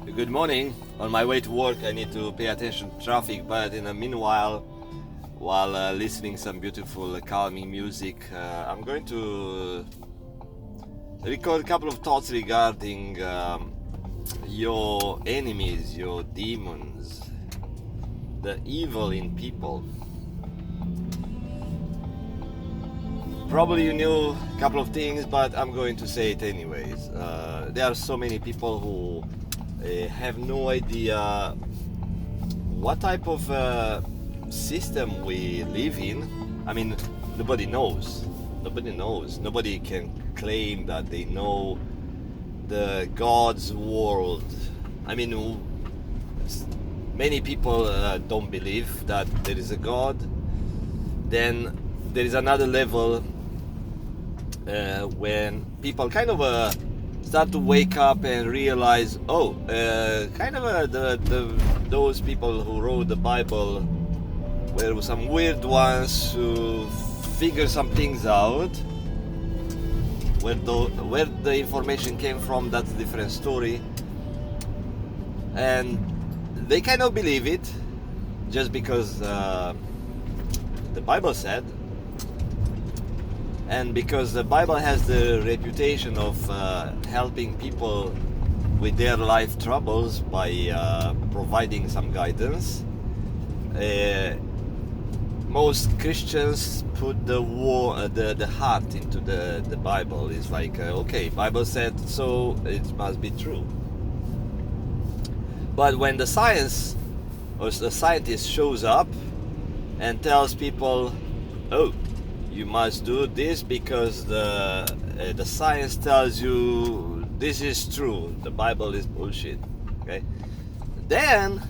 Good morning. On my way to work, I need to pay attention to traffic, but in the meanwhile, while listening some beautiful calming music, I'm going to record a couple of thoughts regarding your enemies, your demons, the evil in people. Probably you knew a couple of things, but I'm going to say it anyways. There are so many people who have no idea what type of system we live in. I mean, nobody knows. Nobody can claim that they know the God's world. I mean, many people don't believe that there is a God. Then there is another level when people kind of start to wake up and realize, those people who wrote the Bible were some weird ones who figure some things out. Where the information came from, that's a different story. And they kind of believe it just because the Bible said. And because the Bible has the reputation of helping people with their life troubles by providing some guidance, most Christians put the heart into the Bible. It's like, okay, Bible said so, it must be true. But when the science or the scientist shows up and tells people, oh, you must do this because the science tells you this is true, the Bible is bullshit, okay? Then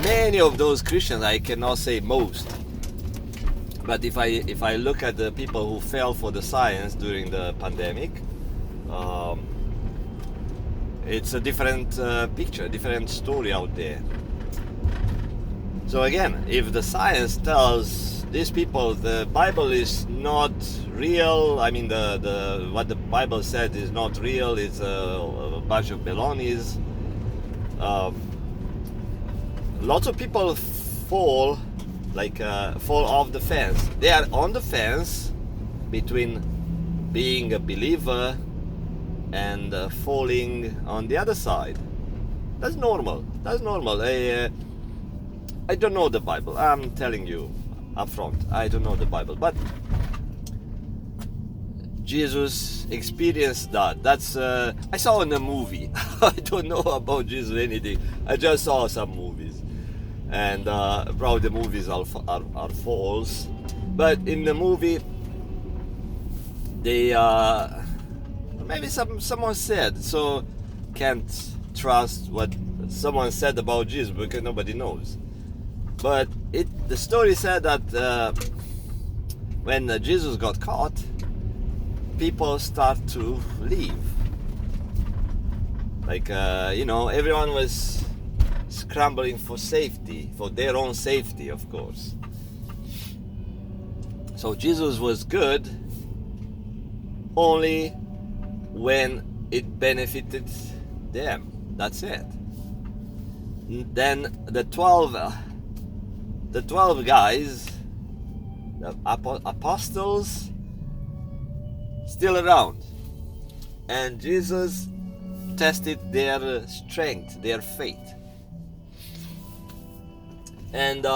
many of those Christians, I cannot say most, but if I look at the people who fell for the science during the pandemic, it's a different picture, different story out there. So again, if the science tells these people the Bible is not real, I mean the what the Bible said is not real, it's a bunch of balonies, lots of people fall off the fence. They are on the fence between being a believer and falling on the other side. That's normal. I don't know the Bible, I'm telling you up front, I don't know the Bible, but Jesus experienced that. That's I saw in a movie. I don't know about Jesus anything. I just saw some movies, and probably the movies are false. But in the movie, they maybe someone said so. Can't trust what someone said about Jesus because nobody knows. But the story said that when Jesus got caught, people start to leave. Like, everyone was scrambling for safety, for their own safety, of course. So Jesus was good only when it benefited them. That's it. Then the 12 guys, the apostles, still around, and Jesus tested their strength, their faith. And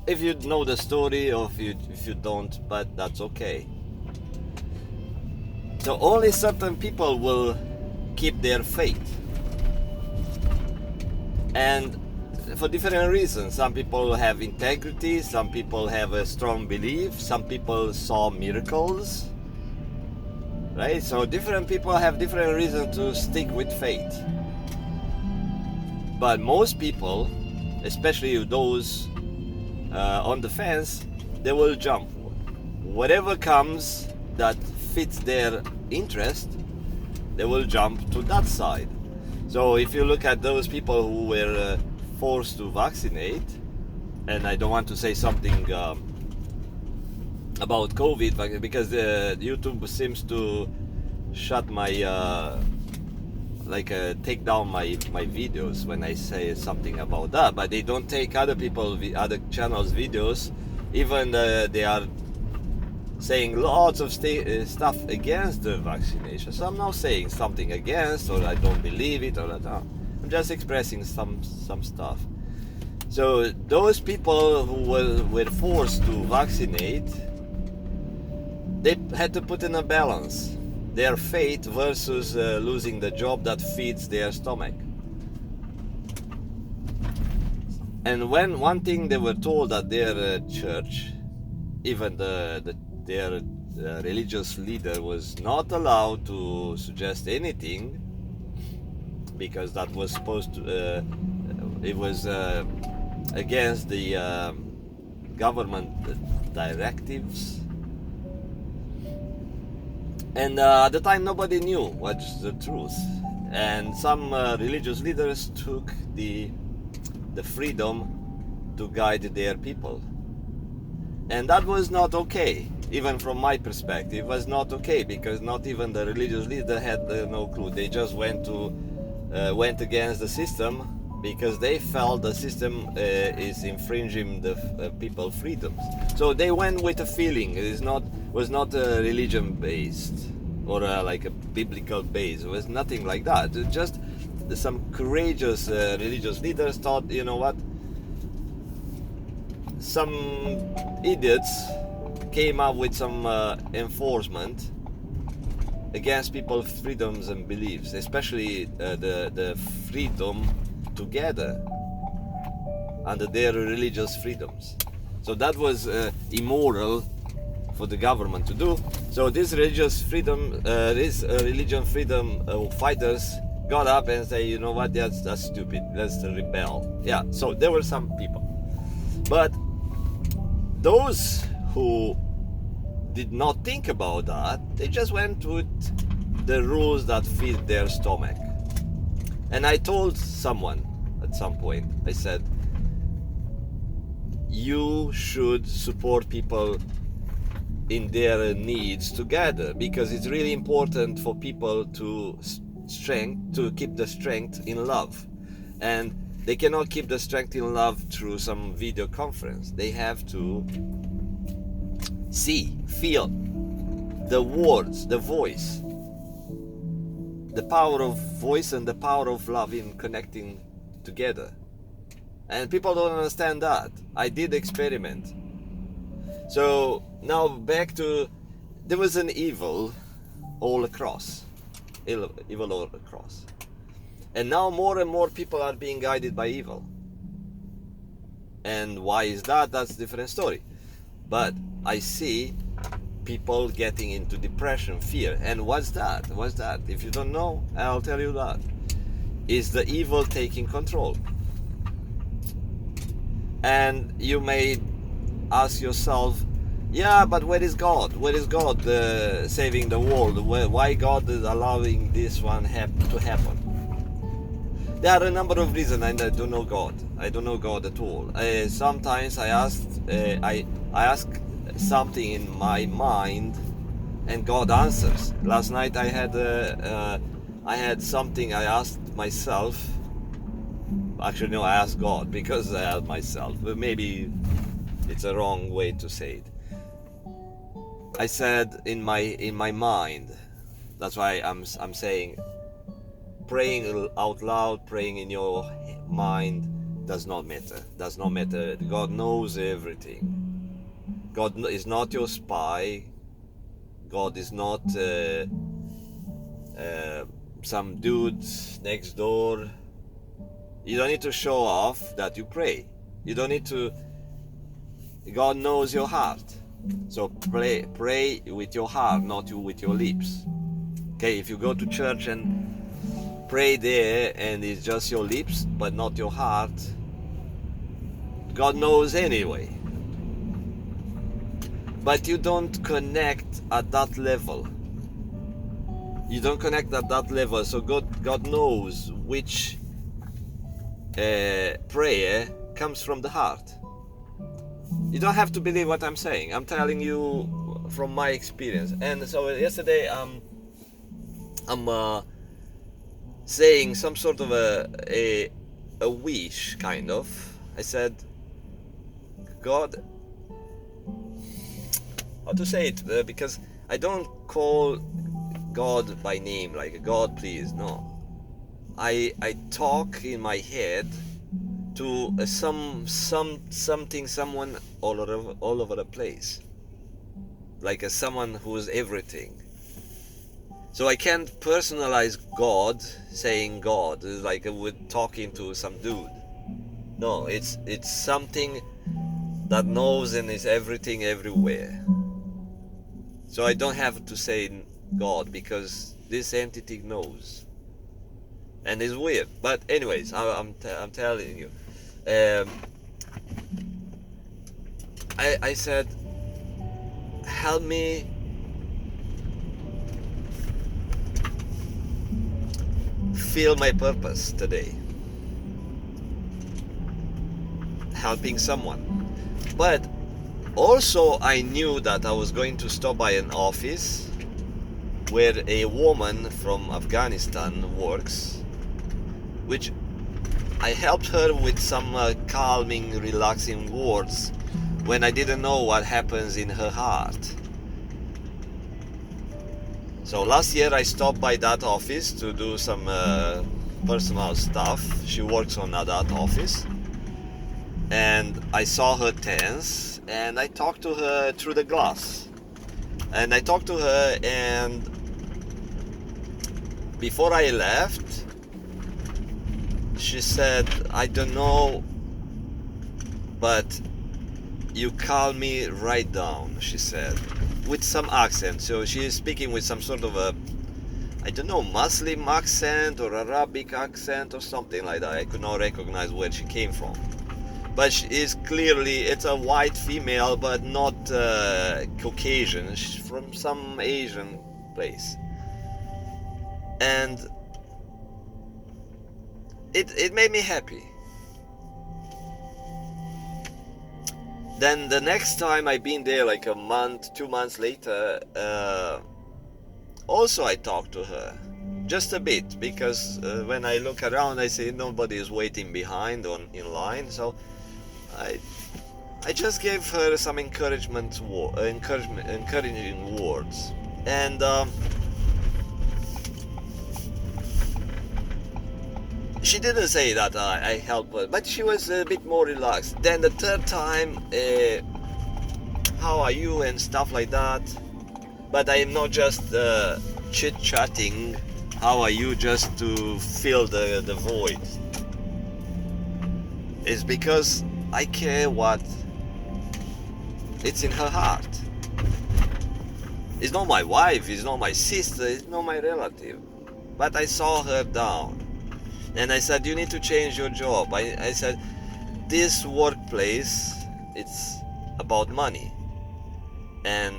if you know the story, or if you don't, but that's okay. So only certain people will keep their faith, and for different reasons. Some people have integrity, some people have a strong belief, some people saw miracles, right? So different people have different reasons to stick with faith. But most people, especially those on the fence, they will jump. Whatever comes that fits their interest, they will jump to that side. So if you look at those people who were forced to vaccinate, and I don't want to say something about COVID because YouTube seems to shut my take down my videos when I say something about that, but they don't take other channels videos, even they are saying lots of stuff against the vaccination. So I'm not saying something against, or I don't believe it, or that. I'm just expressing some stuff. So those people who were forced to vaccinate, they had to put in a balance their fate versus losing the job that feeds their stomach. And when one thing they were told at their church, even their religious leader was not allowed to suggest anything, because that was supposed to it was against the government directives. And at the time nobody knew what's the truth, and some religious leaders took the freedom to guide their people, and that was not okay. Even from my perspective, it was not okay, because not even the religious leader had no clue. They just went against the system because they felt the system is infringing the people's freedoms. So they went with a feeling. It was not religion based or like a biblical base. It was nothing like that. It just some courageous religious leaders thought, you know what, some idiots came up with some enforcement against people's freedoms and beliefs, especially the freedom to gather under their religious freedoms. So that was immoral for the government to do. So this religious freedom, religion freedom fighters got up and say, you know what, that's stupid, let's rebel. Yeah, so there were some people. But those who did not think about that, they just went with the rules that feed their stomach. And I told someone at some point, I said, you should support people in their needs together, because it's really important for people to keep the strength in love. And they cannot keep the strength in love through some video conference. They have to see, feel the words, the voice, the power of voice and the power of love in connecting together. And people don't understand that. I did experiment. So now back to, there was an evil all across. Evil all across. And now more and more people are being guided by evil. And why is that? That's a different story. But I see people getting into depression, fear. And what's that? What's that? If you don't know, I'll tell you that. It's the evil taking control. And you may ask yourself, yeah, but where is God? Where is God saving the world? Why God is allowing this one to happen? There are a number of reasons, and I don't know God. I don't know God at all. Sometimes I ask something in my mind, and God answers. Last night I had something I asked myself. Actually, no, I asked God because I asked myself. But maybe it's a wrong way to say it. I said in my mind. That's why I'm saying, praying out loud, praying in your mind does not matter. Does not matter. God knows everything. God is not your spy. God is not some dude next door. You don't need to show off that you pray. You don't need to. God knows your heart. So pray with your heart, not with your lips. Okay, if you go to church and pray there and it's just your lips but not your heart, God knows anyway. But you don't connect at that level. You don't connect at that level, so God knows which prayer comes from the heart. You don't have to believe what I'm saying. I'm telling you from my experience. And so yesterday saying some sort of a wish, kind of. I said, God, how to say it? Because I don't call God by name, like God, please. No, I talk in my head to something, someone all over the place, like someone who's everything. So I can't personalize God, saying God like with talking to some dude. No, it's something that knows and is everything everywhere. So I don't have to say God because this entity knows, and it's weird. But anyways, I'm telling you, um, I said, help me feel my purpose today, helping someone. But also I knew that I was going to stop by an office where a woman from Afghanistan works, which I helped her with some calming, relaxing words when I didn't know what happens in her heart. So last year I stopped by that office to do some personal stuff. She works on that office. And I saw her tense, and I talked to her through the glass. And I talked to her, and before I left, she said, I don't know, but you calm me right down, she said, with some accent. So she is speaking with some sort of a, I don't know, Muslim accent or Arabic accent or something like that. I could not recognize where she came from. But she is clearly, it's a white female, but not Caucasian. She's from some Asian place. And it made me happy. Then the next time I been there, like a month, 2 months later, also I talked to her. Just a bit, because when I look around, I see nobody is waiting behind in line. So I just gave her some encouraging words, and she didn't say that I helped her, but she was a bit more relaxed. Then the third time, how are you and stuff like that. But I am not just chit-chatting, how are you, just to fill the void. It's because I care what it's in her heart. It's not my wife, it's not my sister, it's not my relative. But I saw her down. And I said, you need to change your job. I said, this workplace, it's about money. And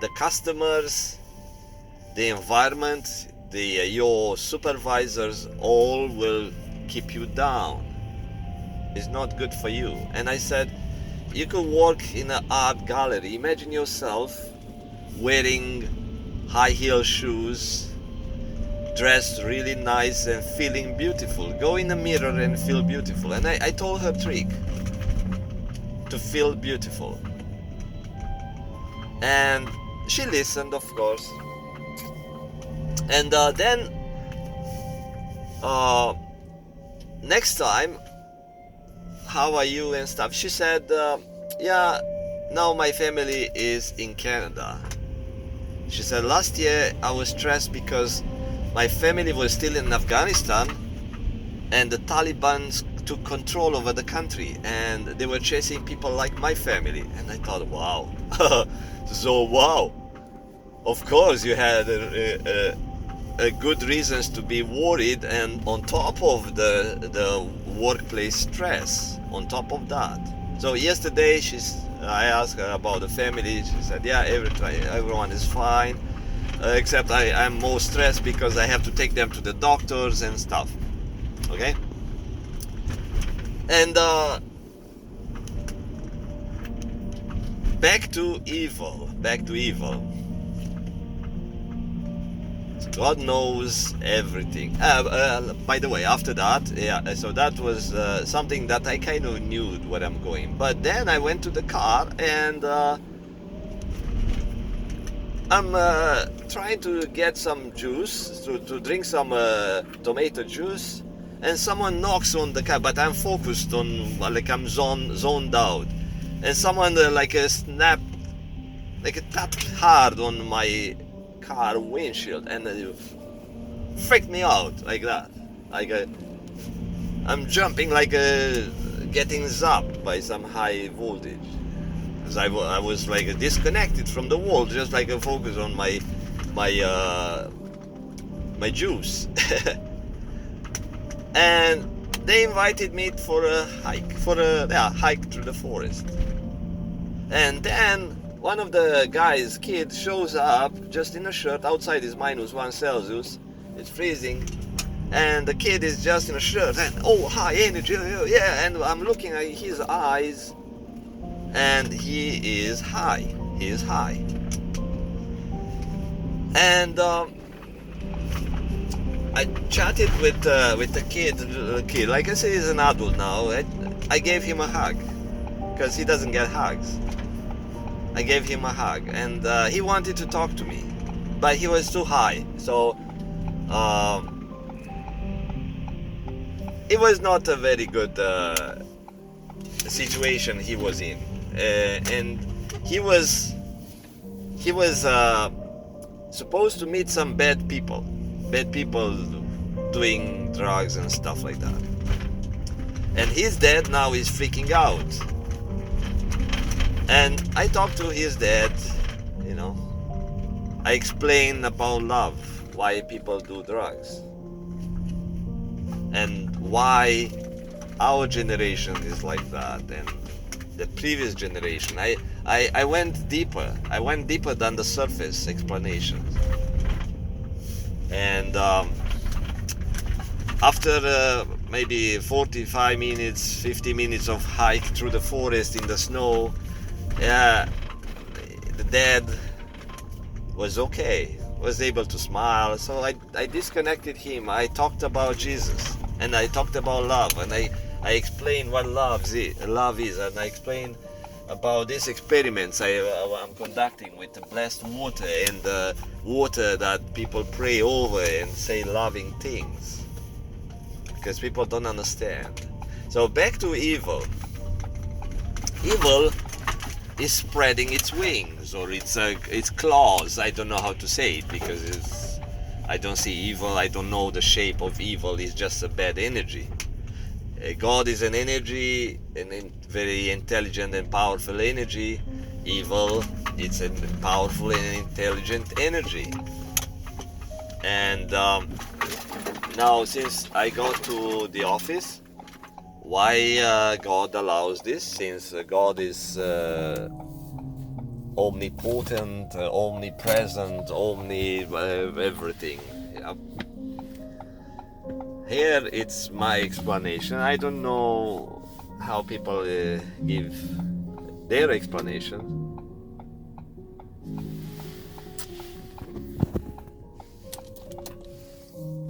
the customers, the environment, your supervisors, all will keep you down. It's not good for you. And I said, you could work in an art gallery. Imagine yourself wearing high heel shoes, dressed really nice and feeling beautiful. Go in the mirror and feel beautiful. And I told her trick to feel beautiful. And she listened, of course. And then next time, how are you and stuff, she said, yeah, now my family is in Canada. She said, last year I was stressed because my family was still in Afghanistan and the Taliban took control over the country and they were chasing people like my family. And I thought, wow. So wow, of course you had a good reasons to be worried, and on top of the workplace stress, on top of that. So yesterday I asked her about the family. She said, yeah, everyone is fine, except I'm more stressed because I have to take them to the doctors and stuff. Okay. And back to evil. God knows everything. By the way, after that, yeah, so that was something that I kind of knew where I'm going. But then I went to the car and I'm trying to get some juice, to drink some tomato juice, and someone knocks on the car, but I'm focused on, like I'm zoned out. And someone tapped hard on my car windshield and freaked me out like that. Like I'm jumping like getting zapped by some high voltage. Because I was like disconnected from the world, just like a focus on my my juice. And they invited me for a hike, hike through the forest. And then one of the guy's kids shows up just in a shirt. Outside is -1 Celsius. It's freezing. And the kid is just in a shirt and high energy, yeah. And I'm looking at his eyes, and he is high. He is high. And I chatted with the kid. Like I say, he's an adult now. I gave him a hug because he doesn't get hugs. I gave him a hug, and he wanted to talk to me, but he was too high. So it was not a very good situation he was in, and he was supposed to meet some bad people doing drugs and stuff like that. And his dad now is freaking out. And I talked to his dad, you know. I explained about love, why people do drugs, and why our generation is like that, and the previous generation. I went deeper. I went deeper than the surface explanations. And after maybe 45 minutes, 50 minutes of hike through the forest in the snow, the dad was okay, was able to smile. So I disconnected him. I talked about Jesus, and I talked about love, and I explained what love is, and I explained about these experiments I'm conducting with the blessed water and the water that people pray over and say loving things, because people don't understand. So back to evil. Evil is spreading its wings, or its claws. I don't know how to say it, because I don't see evil. I don't know the shape of evil. It's just a bad energy. God is an energy, very intelligent and powerful energy. Evil, it's a powerful and intelligent energy. And now, since I got to the office, why God allows this? Since God is omnipotent, omnipresent, everything. Yeah. Here it's my explanation. I don't know how people give their explanation.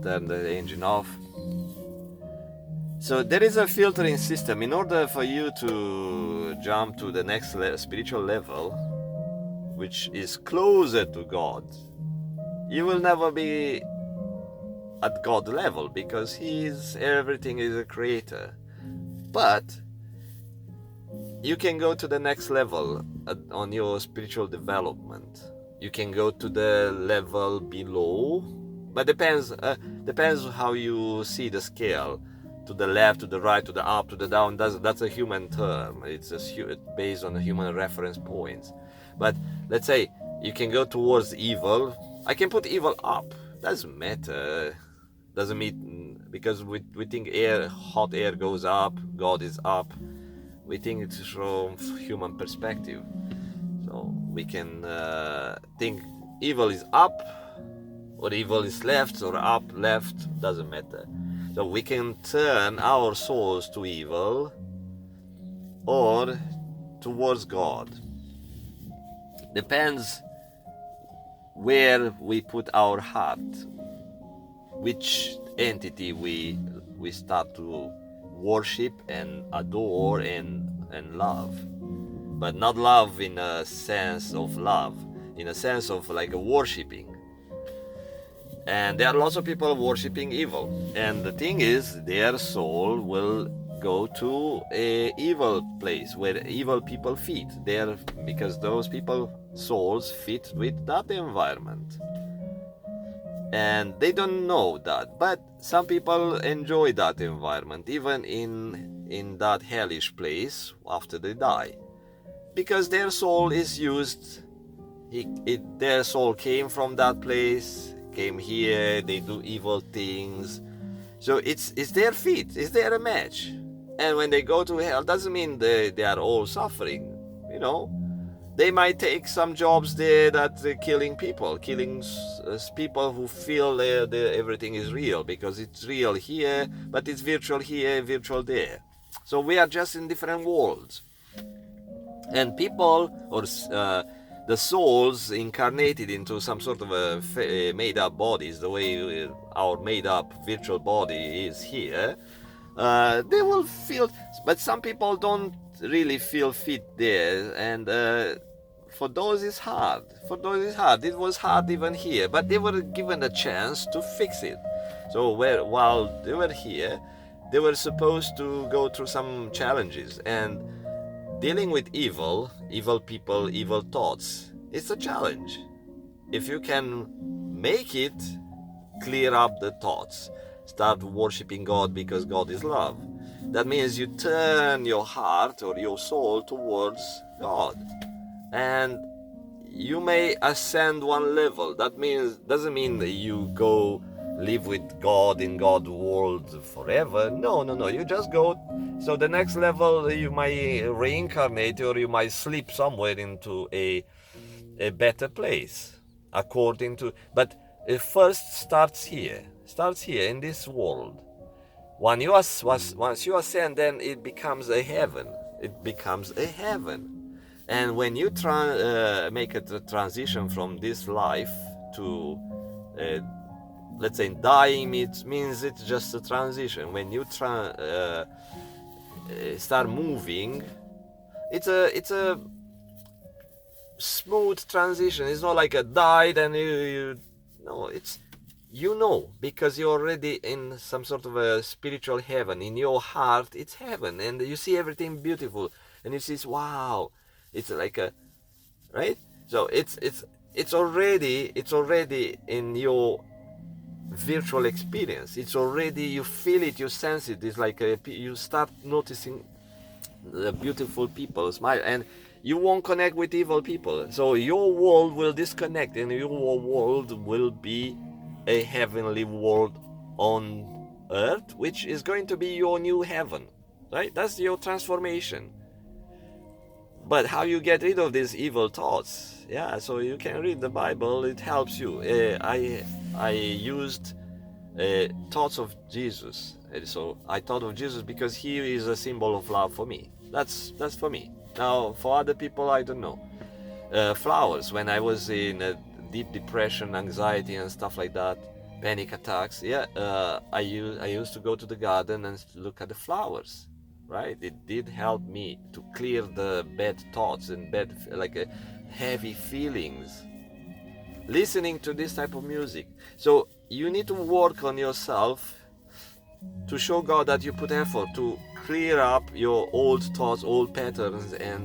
Turn the engine off. So there is a filtering system. In order for you to jump to the next spiritual level, which is closer to God, you will never be at God level, because everything is a creator. But you can go to the next level on your spiritual development. You can go to the level below, but depends how you see the scale. To the left, to the right, to the up, to the down. That's a human term. It's based on the human reference points. But let's say you can go towards evil. I can put evil up. Doesn't matter. Doesn't mean, because we think hot air goes up, God is up. We think it's from human perspective. So we can think evil is up, or evil is left, or up, left. Doesn't matter. So we can turn our souls to evil or towards God. Depends where we put our heart, which entity we start to worship and adore and love. But not love in a sense of love, in a sense of like a worshipping. And there are lots of people worshipping evil, and the thing is, their soul will go to a evil place where evil people fit there, because those people souls fit with that environment, and they don't know that. But some people enjoy that environment, even in that hellish place after they die, because their soul is used. Their soul came from that place, came here, they do evil things, so it's their feet, it's their match. And when they go to hell, doesn't mean they are all suffering. They might take some jobs there that killing people who feel everything is real, because it's real here, but it's virtual here, virtual there. So we are just in different worlds. And people, or the souls incarnated into some sort of a made-up bodies, the way our made-up virtual body is here, they will feel, but some people don't really feel fit there, and for those it's hard. It was hard even here, but they were given a chance to fix it. So while they were here, they were supposed to go through some challenges, and dealing with evil people, evil thoughts, it's a challenge. If you can make it clear up the thoughts, start worshiping God because God is love, that means you turn your heart or your soul towards God, and you may ascend one level. That doesn't mean that you go live with God in God's world forever. No. You just go. So the next level, you might reincarnate, or you might slip somewhere into a better place, according to. But it first starts here in this world. Once you ascend, then it becomes a heaven. And when you make a transition from this life to, let's say, dying, it means it's just a transition. When you start moving, it's a smooth transition. It's not like a died and it's because you're already in some sort of a spiritual heaven. In your heart, it's heaven, and you see everything beautiful, and you see, wow, it's like a, right? So it's already in your virtual experience. It's already, you feel it, you sense it. It's like you start noticing the beautiful people smile, and you won't connect with evil people. So your world will disconnect, and your world will be a heavenly world on earth, which is going to be your new heaven, right? That's your transformation. But how you get rid of these evil thoughts? Yeah, so you can read the Bible. It helps you. I used thoughts of Jesus. So I thought of Jesus because he is a symbol of love for me. That's for me. Now for other people, I don't know. Flowers. When I was in a deep depression, anxiety, and stuff like that, panic attacks. Yeah, I used to go to the garden and look at the flowers. Right, it did help me to clear the bad thoughts and heavy feelings. Listening to this type of music. So you need to work on yourself to show God that you put effort to clear up your old thoughts, old patterns, and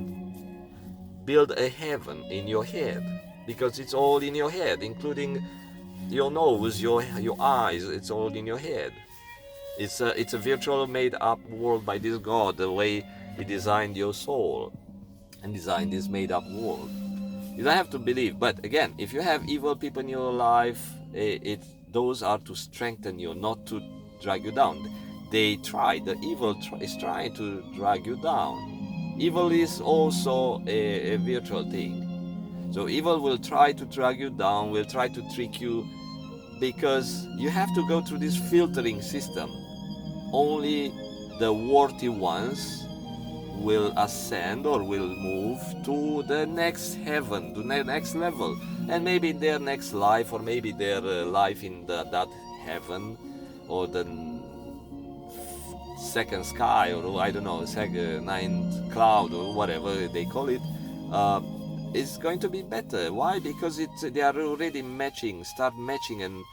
build a heaven in your head, because it's all in your head, including your nose, your eyes. It's all in your head. It's a virtual made-up world by this God, the way he designed your soul and designed this made-up world. You don't have to believe, but again, if you have evil people in your life, those are to strengthen you, not to drag you down. The evil is trying to drag you down. Evil is also a virtual thing. So evil will try to drag you down, will try to trick you, because you have to go through this filtering system. Only the worthy ones will ascend or will move to the next heaven, to the next level, and maybe their next life, or maybe their life in that heaven or the second sky, or I don't know, second ninth cloud, or whatever they call it, is going to be better. Why? Because they are already start matching and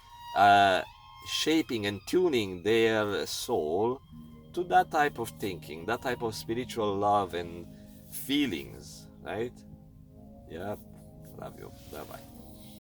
shaping and tuning their soul to that type of thinking, that type of spiritual love and feelings, right? Yeah, love you. Bye bye.